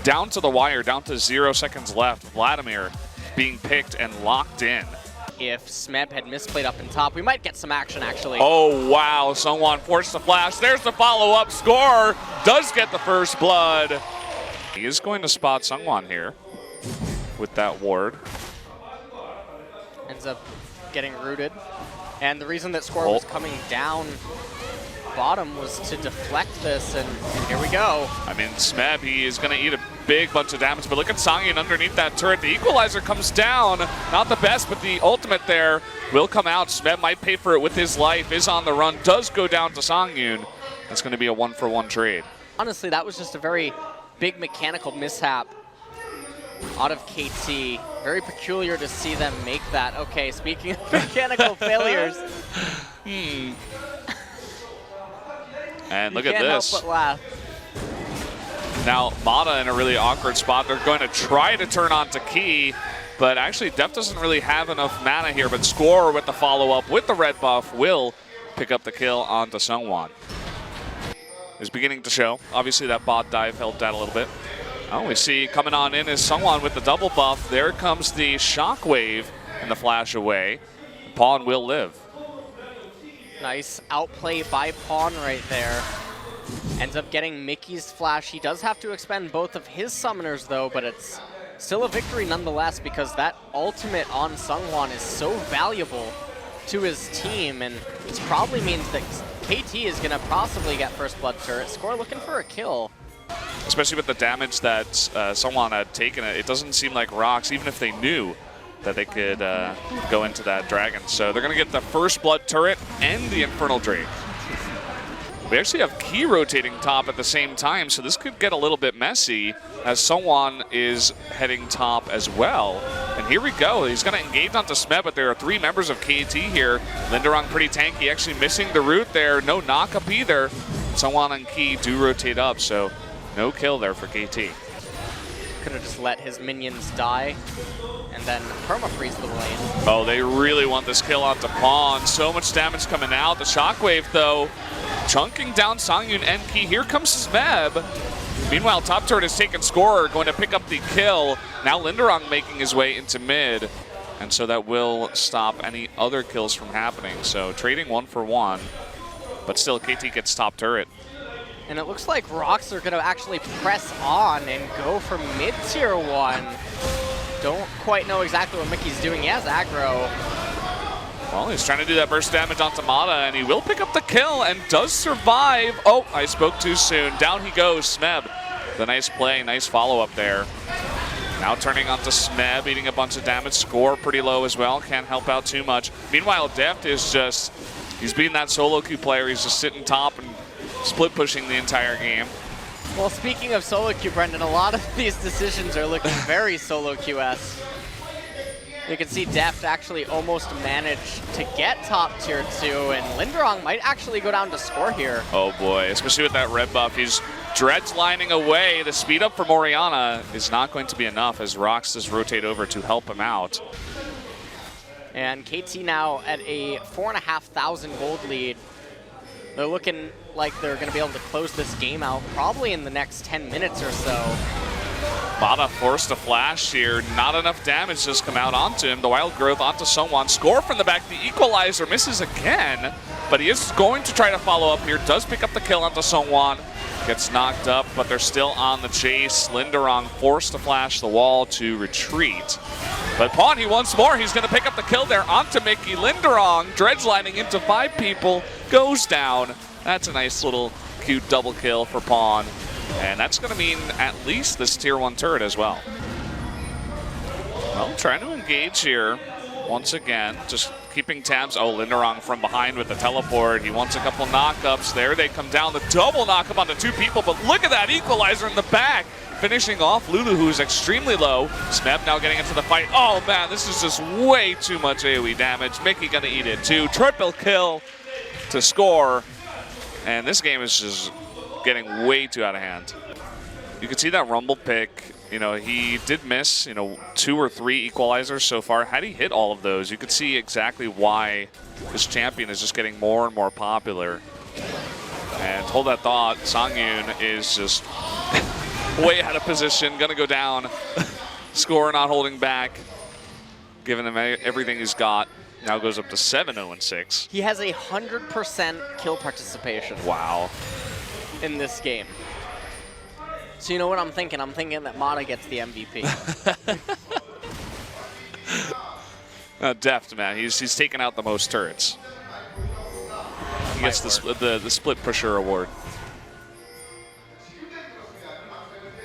down to the wire, down to 0 seconds left. Vladimir being picked and locked in. If Smeb had misplayed up in top, we might get some action, actually. Oh, wow. Someone forced the flash. There's the follow-up score. Does get the first blood. He is going to spot Sungwon here with that ward. Ends up getting rooted. And the reason that score was coming down bottom was to deflect this, and here we go. I mean, Smeb, he is going to eat a big bunch of damage, but look at Sanghyun underneath that turret. The equalizer comes down. Not the best, but the ultimate there will come out. Smeb might pay for it with his life, is on the run, does go down to Sanghyun. That's going to be a 1-for-1 trade. Honestly, that was just a very big mechanical mishap out of KT. Very peculiar to see them make that. Okay, speaking of mechanical failures. And look at this. Help but laugh. Now, Mata in a really awkward spot. They're going to try to turn on to Key, but actually Def doesn't really have enough mana here, but Score with the follow-up with the red buff will pick up the kill onto Sungwon. Is beginning to show. Obviously that bot dive helped out a little bit. Oh, we see coming on in is Sungwon with the double buff. There comes the shockwave and the flash away. Pawn will live. Nice outplay by Pawn right there. Ends up getting Mickey's flash. He does have to expend both of his summoners though, but it's still a victory nonetheless because that ultimate on Sungwon is so valuable to his team, and this probably means that KT is going to possibly get first blood turret. Score looking for a kill. Especially with the damage that Sungwon had taken, it doesn't seem like ROX, even if they knew that they could go into that dragon. So they're going to get the first blood turret and the Infernal Drake. We actually have Key rotating top at the same time, so this could get a little bit messy as Sungwon is heading top as well. And here we go. He's going to engage onto Smeb, but there are 3 members of KT here. Linderong pretty tanky, actually missing the root there. No knock-up either. Sungwon and Key do rotate up, so no kill there for KT. Could have just let his minions die and then perma-freeze the lane. Oh, they really want this kill onto Pawn. So much damage coming out. The shockwave, though, chunking down Sanghyun and Key. Here comes Smeb. Meanwhile, top turret has taken Score, going to pick up the kill. Now Linderong making his way into mid. And so that will stop any other kills from happening. So trading 1-for-1, but still KT gets top turret. And it looks like ROX are going to actually press on and go for mid-tier 1. Don't quite know exactly what Mickey's doing. He has aggro. Well, he's trying to do that burst damage onto Mata, and he will pick up the kill and does survive. Oh, I spoke too soon. Down he goes, Smeb. The nice play, nice follow-up there. Now turning onto Smeb, eating a bunch of damage. Score pretty low as well. Can't help out too much. Meanwhile, Deft is just, he's being that solo queue player. He's just sitting top and split pushing the entire game. Well, speaking of solo queue, Brendan, a lot of these decisions are looking very solo queue-esque. You can see Deft actually almost managed to get top tier 2, and Linderong might actually go down to Score here. Oh boy, especially with that red buff. He's dredge lining away. The speed up for Moriana is not going to be enough as ROX does rotate over to help him out. And KT now at a 4,500 gold lead. They're looking like they're going to be able to close this game out probably in the next 10 minutes or so. Mata forced a flash here. Not enough damage just come out onto him. The wild growth onto Sungwon. Score from the back. The equalizer misses again, but he is going to try to follow up here. Does pick up the kill onto Sungwon. Gets knocked up, but they're still on the chase. Linderong forced to flash the wall to retreat. But Pawn, he once more, he's going to pick up the kill there onto Mickey. Linderong, dredge lining into 5 people, goes down. That's a nice little cute double kill for Pawn. And that's going to mean at least this tier 1 turret as well. Well, trying to engage here once again, just keeping tabs. Oh, Linderong from behind with the teleport. He wants a couple knockups. There they come down. The double knockup onto 2 people, but look at that equalizer in the back. Finishing off Lulu, who's extremely low. Smeb now getting into the fight. Oh man, this is just way too much AoE damage. Mickey gonna eat it too. Triple kill to Score. And this game is just getting way too out of hand. You can see that Rumble pick, you know, he did miss, you know, 2 or 3 equalizers so far. Had he hit all of those, you could see exactly why this champion is just getting more and more popular. And hold that thought, Sanghyun is just way out of position, gonna go down. Score not holding back, giving him everything he's got. Now goes up to 7-0-6. He has 100% kill participation. Wow. In this game. So you know what I'm thinking? I'm thinking that Mata gets the MVP. Deft, man. He's taken out the most turrets. He gets the split pusher award.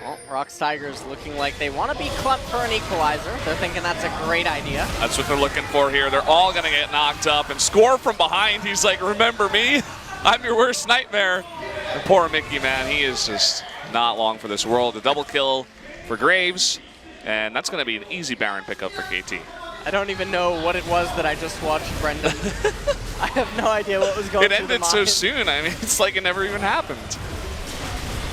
Well, ROX Tigers looking like they want to be clumped for an equalizer. They're thinking that's a great idea. That's what they're looking for here. They're all going to get knocked up and score from behind. He's like, remember me? I'm your worst nightmare. And poor Mickey, man. He is just not long for this world. A double kill for Graves. And that's going to be an easy Baron pickup for KT. I don't even know what it was that I just watched, Brendan. I have no idea what was going on. It ended so soon. I mean, it's like it never even happened.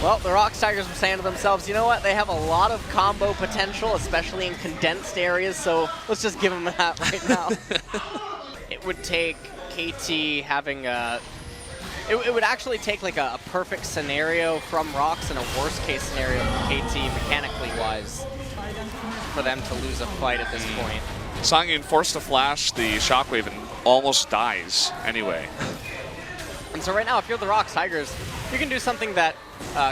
Well, the ROX Tigers were saying to themselves, you know what? They have a lot of combo potential, especially in condensed areas, so let's just give them that right now. It would take KT having a... It would actually take like a perfect scenario from ROX and a worst case scenario from KT mechanically wise for them to lose a fight at this point. Songyun forced to flash the shockwave and almost dies anyway. And so right now, if you're the ROX Tigers, you can do something that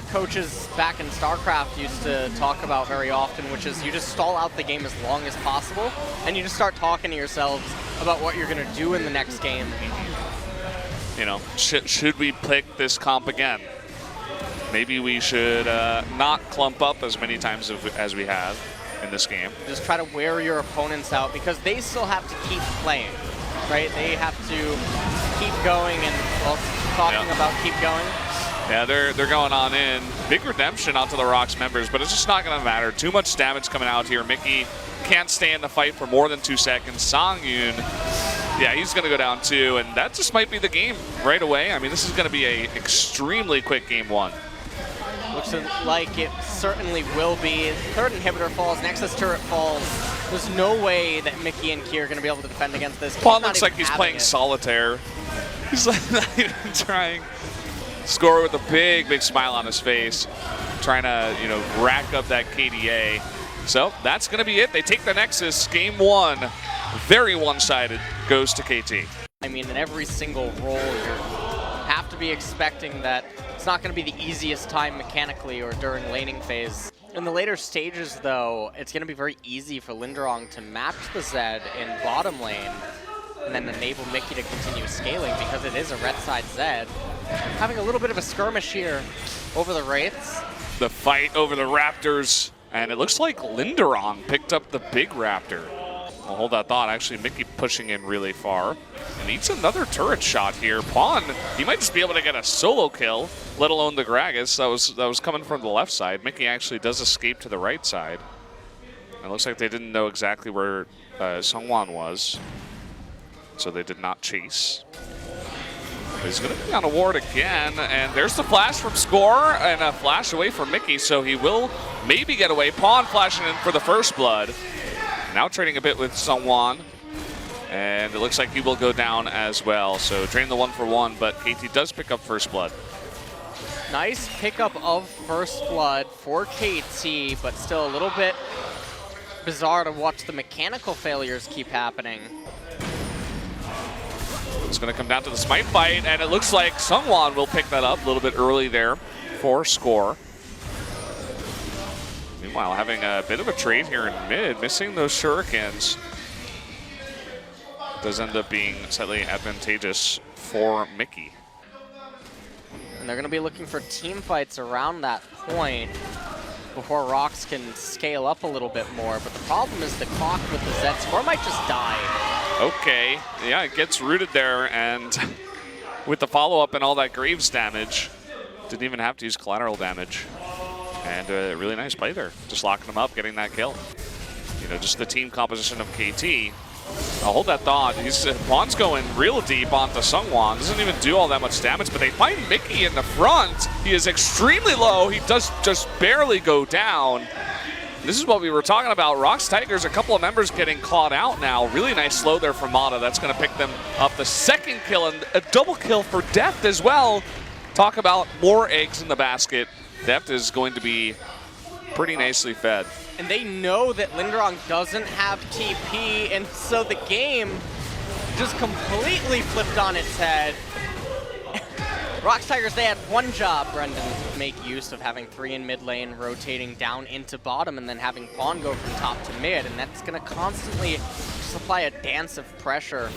coaches back in StarCraft used to talk about very often, which is you just stall out the game as long as possible, and you just start talking to yourselves about what you're going to do in the next game. You know, should we pick this comp again? Maybe we should not clump up as many times as we have in this game. Just try to wear your opponents out because they still have to keep playing, right? They have to keep going and, well, talking about keep going. Yeah, they're going on in. Big redemption onto the ROX members, but it's just not going to matter. Too much damage coming out here. Mickey can't stay in the fight for more than 2 seconds. Songyun, yeah, he's going to go down too, and that just might be the game right away. I mean, this is going to be a extremely quick game 1. Looks like it certainly will be. Third inhibitor falls, Nexus turret falls. There's no way that Mickey and Key are going to be able to defend against this. Pawn looks like he's playing solitaire. He's like not even trying. Score with a big smile on his face, trying to, you know, rack up that KDA. So that's going to be it. They take the Nexus. Game 1, very one-sided, goes to KT. I mean, in every single role, you have to be expecting that it's not going to be the easiest time mechanically or during laning phase. In the later stages, though, it's going to be very easy for Linderong to match the Zed in bottom lane and then enable Mickey to continue scaling because it is a red side Zed. Having a little bit of a skirmish here over the Wraiths. The fight over the Raptors, and it looks like Linderong picked up the big Raptor. I'll hold that thought. Actually, Mickey pushing in really far. And needs another turret shot here. Pawn, he might just be able to get a solo kill, let alone the Gragas. That was coming from the left side. Mickey actually does escape to the right side. It looks like they didn't know exactly where Seongwon was, so they did not chase. He's going to be on a ward again, and there's the flash from Score, and a flash away from Mickey, so he will maybe get away. Pawn flashing in for the first blood. Now trading a bit with Seongwon, and it looks like he will go down as well. So drain the 1-for-1, but KT does pick up first blood. Nice pickup of first blood for KT, but still a little bit bizarre to watch the mechanical failures keep happening. It's going to come down to the smite fight, and it looks like Seongwon will pick that up a little bit early there for Score. Meanwhile, having a bit of a trade here in mid, missing those shurikens. Does end up being slightly advantageous for Mickey. And they're going to be looking for team fights around that point before ROX can scale up a little bit more. But the problem is the clock with the Zed. Score might just die. Okay, yeah, it gets rooted there, and with the follow-up and all that Graves damage, didn't even have to use collateral damage. And really nice play there, just locking them up, getting that kill. You know, just the team composition of KT. I'll hold that thought. Pawn's going real deep onto Seongwon. Doesn't even do all that much damage, but they find Mickey in the front. He is extremely low. He does just barely go down. This is what we were talking about. ROX Tigers, a couple of members getting caught out now. Really nice slow there from Mata. That's going to pick them up the second kill, and a double kill for Deft as well. Talk about more eggs in the basket. Deft is going to be pretty nicely fed. And they know that Linderong doesn't have TP, and so the game just completely flipped on its head. ROX Tigers, they had one job, Brendan, make use of having 3 in mid lane, rotating down into bottom, and then having Pawn go from top to mid, and that's going to constantly supply a dance of pressure.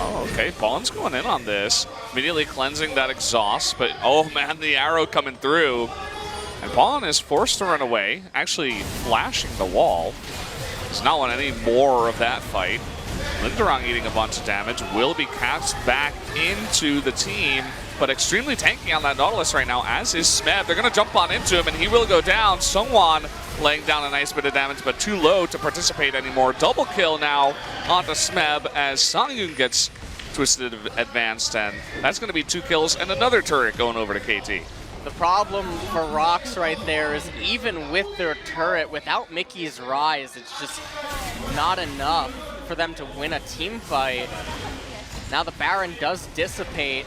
Oh, okay, Pawn's going in on this. Immediately cleansing that exhaust, but oh man, the arrow coming through. And Pawn is forced to run away, actually flashing the wall. Does not want any more of that fight. Linderong eating a bunch of damage, will be cast back into the team, but extremely tanky on that Nautilus right now, as is Smeb. They're going to jump on into him, and he will go down. Sungwon laying down a nice bit of damage, but too low to participate anymore. Double kill now onto Smeb as Songyun gets twisted advanced, and that's going to be 2 kills and another turret going over to KT. The problem for ROX right there is even with their turret, without Mickey's Rise, it's just not enough for them to win a team fight. Now the Baron does dissipate,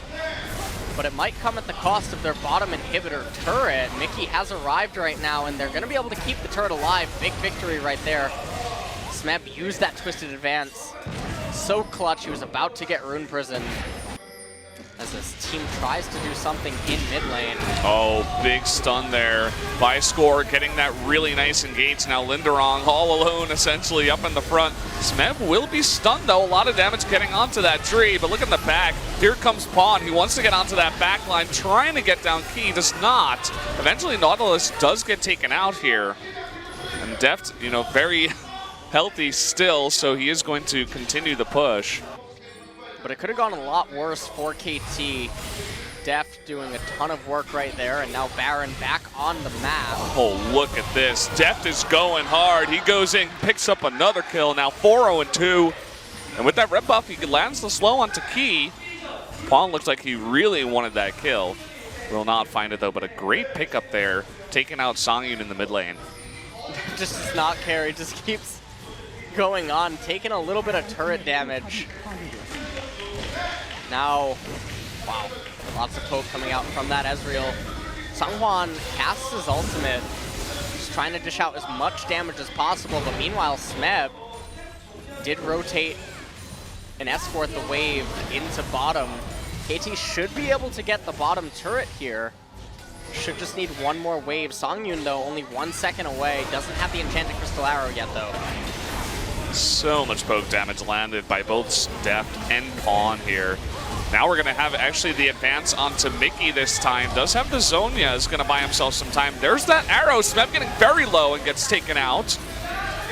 but it might come at the cost of their bottom inhibitor turret. Mickey has arrived right now, and they're going to be able to keep the turret alive. Big victory right there. Smeb used that twisted advance. So clutch, he was about to get Rune Prison as this team tries to do something in mid lane. Oh, big stun there by Score, getting that really nice engage. Now Linderong all alone, essentially, up in the front. Smeb will be stunned, though. A lot of damage getting onto that tree, but look in the back. Here comes Pawn. He wants to get onto that back line, trying to get down Key, does not. Eventually, Nautilus does get taken out here. And Deft, you know, very healthy still, so he is going to continue the push. But it could have gone a lot worse for KT. Deft doing a ton of work right there, and now Baron back on the map. Oh, look at this. Deft is going hard. He goes in, picks up another kill. Now 4-0-2. And with that red buff, he lands the slow onto Key. Pawn looks like he really wanted that kill. Will not find it, though, but a great pickup there, taking out Songyun in the mid lane. Just does not care. He just keeps going on, taking a little bit of turret damage. Now, wow, lots of poke coming out from that Ezreal. Sungwon casts his ultimate, just trying to dish out as much damage as possible, but meanwhile Smeb did rotate and escort the wave into bottom. KT should be able to get the bottom turret here. Should just need one more wave. Songyun, though, only 1 second away. Doesn't have the Enchanted Crystal Arrow yet, though. So much poke damage landed by both Deft and Pawn here. Now we're going to have actually the advance onto Mickey this time. Does have the Zonia, is going to buy himself some time. There's that arrow. Smeb getting very low and gets taken out.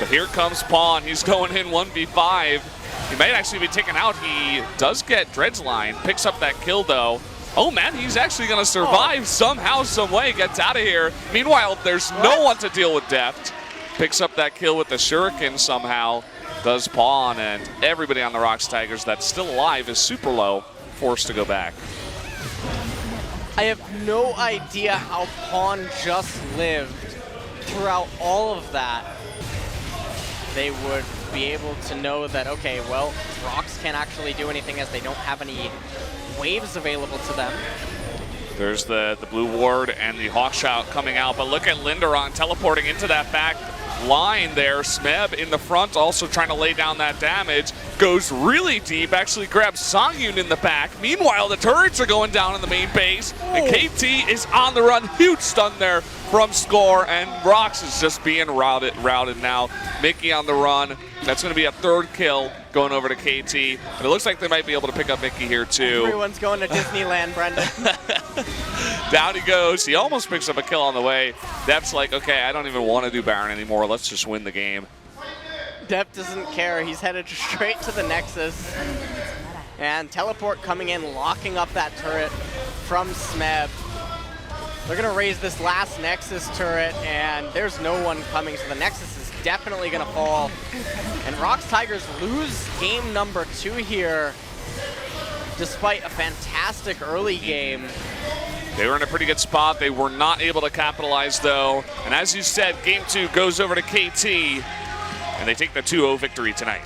But here comes Pawn. He's going in 1v5. He might actually be taken out. He does get Dred's line. Picks up that kill, though. Oh, man, he's actually going to survive somehow, some way. Gets out of here. Meanwhile, there's no one to deal with Deft. Picks up that kill with the Shuriken somehow. Does Pawn, and everybody on the ROX Tigers that's still alive is super low, forced to go back. I have no idea how Pawn just lived throughout all of that. They would be able to know that, okay, well, ROX can't actually do anything as they don't have any waves available to them. There's the blue ward and the Hawkshot coming out, but look at Linderong teleporting into that back line there. Smeb in the front also trying to lay down that damage. Goes really deep, actually grabs Songyun in the back. Meanwhile, the turrets are going down in the main base, and KT is on the run. Huge stun there from Score, and ROX is just being routed now. Mickey on the run. That's going to be a 3rd kill going over to KT. And it looks like they might be able to pick up Mickey here, too. Everyone's going to Disneyland, Brendan. Down he goes. He almost picks up a kill on the way. Deft's like, okay, I don't even want to do Baron anymore. Let's just win the game. Deft doesn't care. He's headed straight to the Nexus. And Teleport coming in, locking up that turret from Smeb. They're going to raise this last Nexus turret, and there's no one coming, so the Nexus is definitely going to fall. And ROX Tigers lose game number 2 here, despite a fantastic early game. They were in a pretty good spot. They were not able to capitalize, though. And as you said, game 2 goes over to KT, and they take the 2-0 victory tonight.